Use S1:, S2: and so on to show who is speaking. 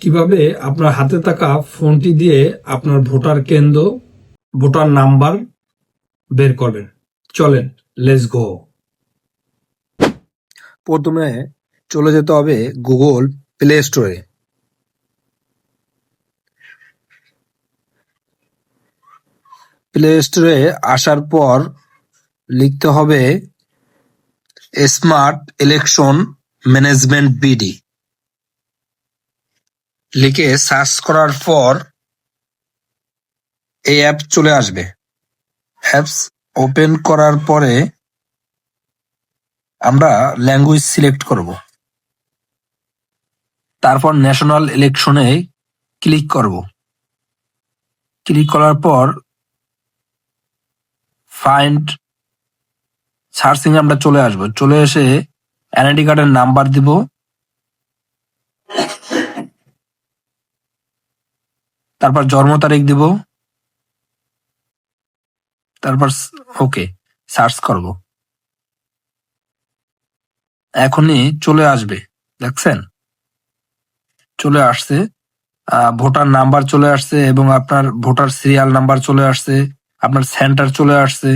S1: কিভাবে আপনার হাতে থাকা ফোনটি দিয়ে আপনার ভোটার কেন্দ্র, ভোটার নাম্বার বের করবেন। চলেন, লেটস গো। প্রথমে চলে যেতে হবে গুগল প্লে স্টোরে। প্লে স্টোরে আসার পর লিখতে হবে স্মার্ট ইলেকশন ম্যানেজমেন্ট বিডি। লিখে সার্চ করার পর এই অ্যাপ চলে আসবে। অ্যাপস ওপেন করার পরে আমরা ল্যাঙ্গুয়েজ সিলেক্ট করব। তারপর ন্যাশনাল ইলেকশনে ক্লিক করব। ক্লিক করার পর ফাইন্ড সার্চিং আমরা চলে আসব। চলে এসে এনআইডি কার্ডের নাম্বার দিব। তারপর জন্ম তারিখ দিব। তারপর ওকে সার্চ করব। এখনই চলে আসবে, দেখছেন চলে আসছে। ভোটার নাম্বার চলে আসছে এবং আপনার ভোটার সিরিয়াল নাম্বার চলে আসছে, আপনার সেন্টার চলে আসছে।